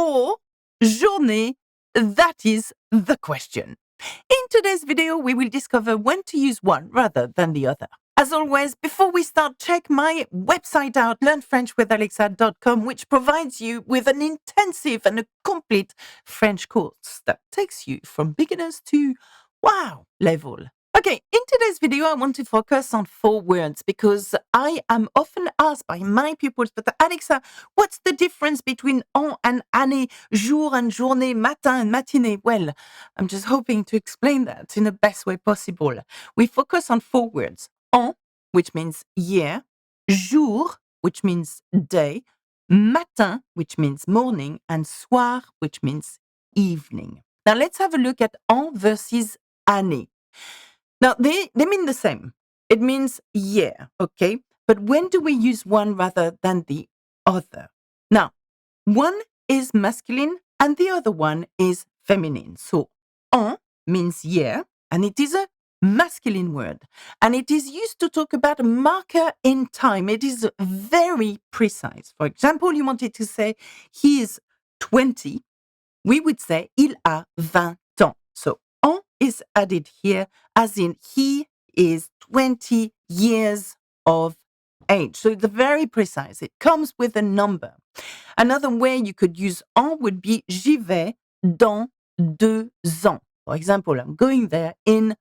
or journée? That is the question. In today's video, we will discover when to use one rather than the other. As always, before we start, check my website out, learnfrenchwithalexa.com, which provides you with an intensive and a complete French course that takes you from beginners to wow level. Okay, in today's video, I want to focus on 4 words because I am often asked by my pupils, but Alexa, what's the difference between en and année, jour and journée, matin and matinée? Well, I'm just hoping to explain that in the best way possible. We focus on 4 words. En, which means year, jour, which means day, matin, which means morning, and soir, which means evening. Now let's have a look at en versus année. Now they mean the same. It means year, okay? But when do we use one rather than the other? Now, one is masculine and the other one is feminine. So en means year, and it is a masculine word, and it is used to talk about a marker in time. It is very precise. For example, you wanted to say he is 20, we would say il a 20 ans. So en is added here as in he is 20 years of age. So it's very precise. It comes with a number. Another way you could use en would be j'y vais dans 2 ans. For example, I'm going there in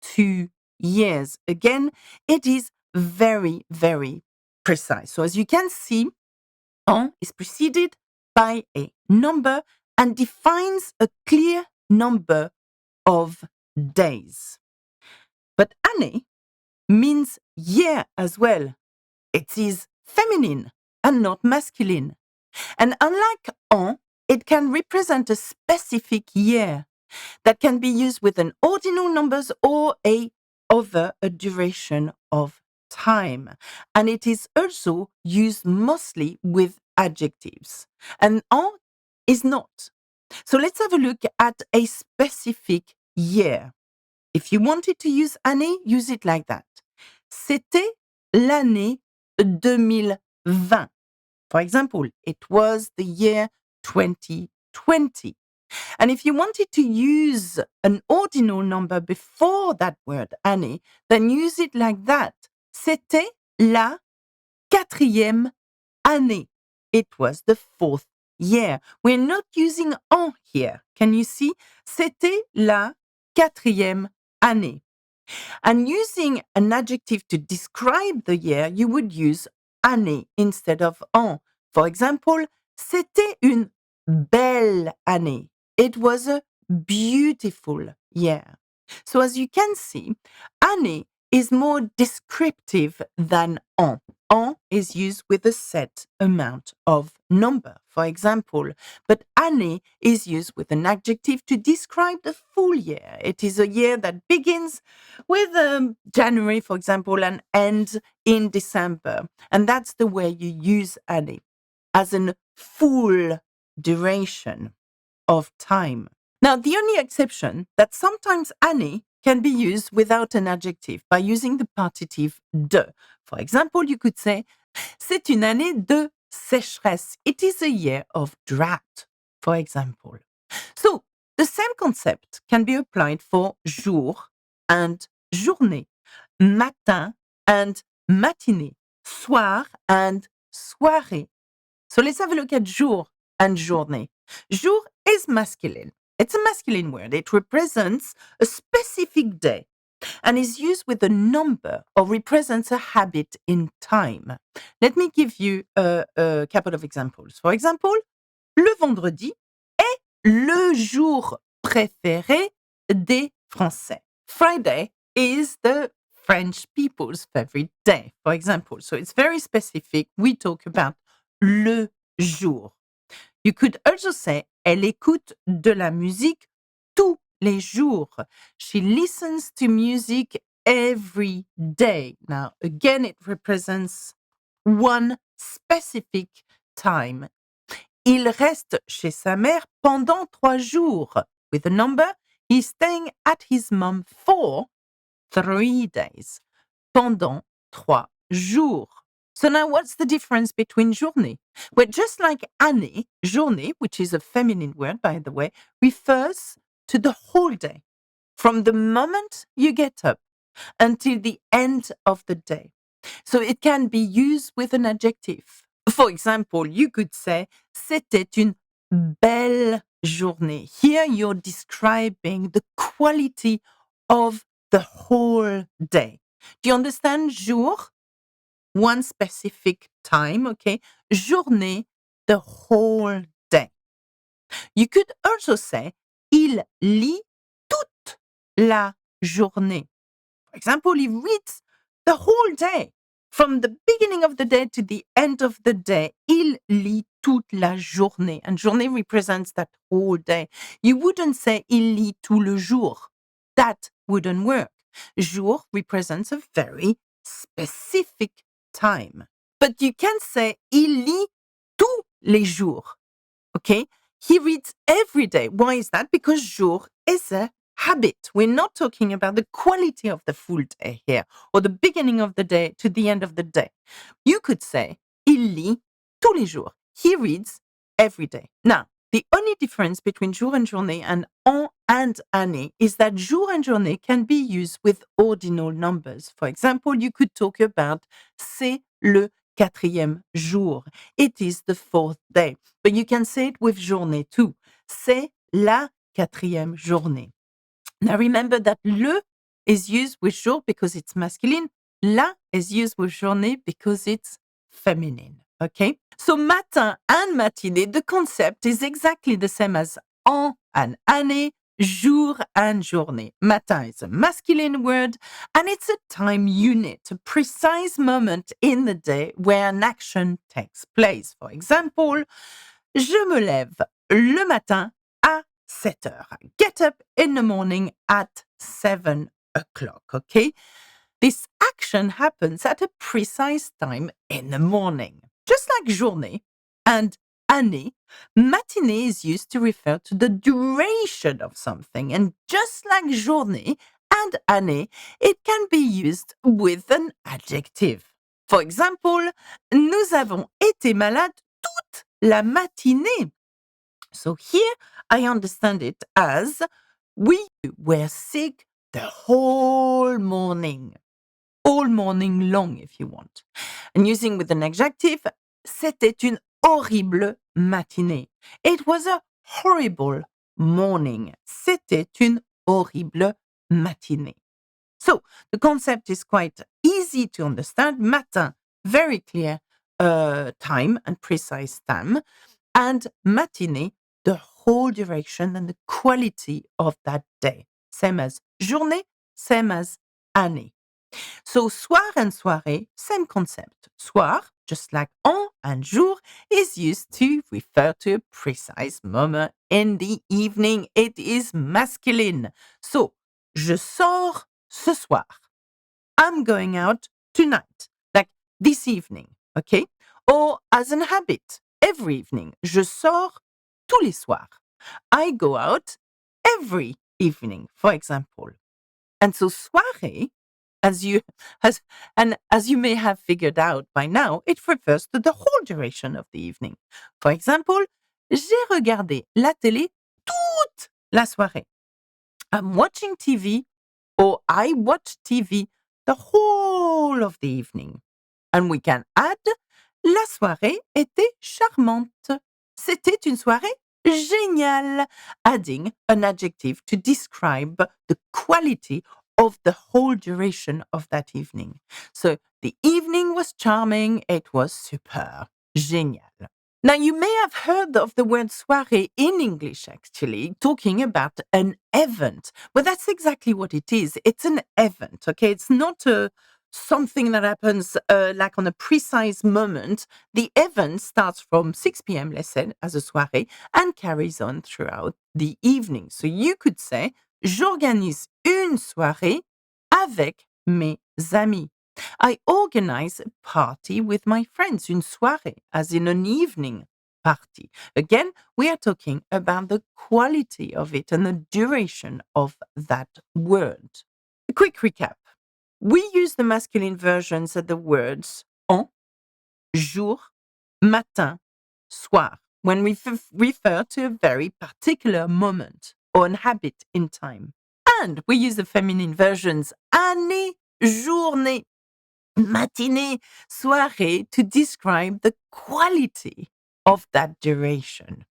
2 years. Again, it is very, very precise. So as you can see, en is preceded by a number and defines a clear number of days. But année means year as well. It is feminine and not masculine. And unlike en, it can represent a specific year that can be used with an ordinal numbers or over a duration of time. And it is also used mostly with adjectives. And en is not. So let's have a look at a specific year. If you wanted to use année, use it like that. C'était l'année 2020. For example, it was the year 2020. And if you wanted to use an ordinal number before that word année, then use it like that. C'était la 4e année. It was the 4th year. We're not using en here. Can you see? C'était la 4e année. And using an adjective to describe the year, you would use année instead of en. For example, c'était une belle année. It was a beautiful year. So as you can see, année is more descriptive than en. En is used with a set amount of number, for example, but année is used with an adjective to describe the full year. It is a year that begins with January, for example, and ends in December. And that's the way you use année, as a full duration of time. Now, the only exception that sometimes année can be used without an adjective by using the partitive de. For example, you could say, c'est une année de sécheresse. It is a year of drought, for example. So, the same concept can be applied for jour and journée, matin and matinée, soir and soirée. So let's have a look at jour and journée. Jour is masculine. It's a masculine word. It represents a specific day and is used with a number or represents a habit in time. Let me give you a couple of examples. For example, le vendredi est le jour préféré des Français. Friday is the French people's favorite day, for example. So it's very specific. We talk about le jour. You could also say, elle écoute de la musique tous les jours. She listens to music every day. Now, again, it represents one specific time. Il reste chez sa mère pendant 3 jours. With a number, he's staying at his mom for 3 days. Pendant 3 jours. So now what's the difference between journée? Well, just like année, journée, which is a feminine word, by the way, refers to the whole day, from the moment you get up until the end of the day. So it can be used with an adjective. For example, you could say, c'était une belle journée. Here you're describing the quality of the whole day. Do you understand? Jour, one specific time, okay? Journée, the whole day. You could also say, il lit toute la journée. For example, he reads the whole day. From the beginning of the day to the end of the day, il lit toute la journée. And journée represents that whole day. You wouldn't say il lit tout le jour. That wouldn't work. Jour represents a very specific time. But you can say il lit tous les jours. Okay? He reads every day. Why is that? Because jour is a habit. We're not talking about the quality of the full day here or the beginning of the day to the end of the day. You could say, il lit tous les jours. He reads every day. Now, the only difference between jour and journée and an and année is that jour and journée can be used with ordinal numbers. For example, you could talk about c'est le quatrième jour. It is the fourth day. But you can say it with journée too. C'est la quatrième journée. Now remember that le is used with jour because it's masculine. La is used with journée because it's feminine. Okay? So matin and matinée, the concept is exactly the same as an and année, jour and journée. Matin is a masculine word and it's a time unit, a precise moment in the day where an action takes place. For example, je me lève le matin à 7 heures. I get up in the morning at 7 o'clock, okay? This action happens at a precise time in the morning. Just like journée and année, matinée is used to refer to the duration of something. And just like journée and année, it can be used with an adjective. For example, nous avons été malades toute la matinée. So here I understand it as we were sick the whole morning long if you want. And using with an adjective, c'était une horrible matinée. It was a horrible morning. C'était une horrible matinée. So the concept is quite easy to understand. Matin, very clear time and precise time. And matinée, the whole duration and the quality of that day. Same as journée, same as année. So soir and soirée, same concept. Soir, just like an and jour, is used to refer to a precise moment in the evening. It is masculine. So, je sors ce soir. I'm going out tonight, like this evening, okay? Or as an habit, every evening, je sors tous les soirs. I go out every evening, for example. And so soirée, as you may have figured out by now, it refers to the whole duration of the evening. For example, j'ai regardé la télé toute la soirée. I'm watching TV or I watch TV the whole of the evening. And we can add, la soirée était charmante. C'était une soirée géniale, adding an adjective to describe the quality of the whole duration of that evening. So the evening was charming, it was super, génial. Now, you may have heard of the word soirée in English, actually, talking about an event. Well, that's exactly what it is. It's an event, okay? It's not something that happens like on a precise moment. The event starts from 6 p.m., let's say, as a soirée, and carries on throughout the evening. So you could say, j'organise une soirée avec mes amis. I organize a party with my friends, une soirée, as in an evening party. Again, we are talking about the quality of it and the duration of that word. A quick recap. We use the masculine versions of the words en jour, matin, soir, when we refer to a very particular moment or an habit in time. And we use the feminine versions année, journée, matinée, soirée to describe the quality of that duration.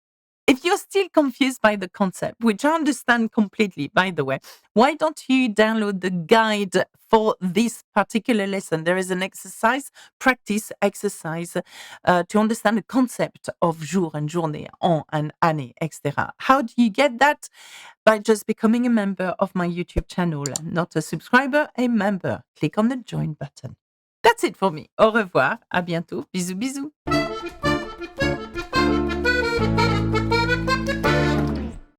If you're still confused by the concept, which I understand completely, by the way, why don't you download the guide for this particular lesson? There is an exercise, practice exercise to understand the concept of jour and journée, an and année, etc. How do you get that? By just becoming a member of my YouTube channel, not a subscriber, a member. Click on the join button. That's it for me. Au revoir, à bientôt. Bisous, bisous.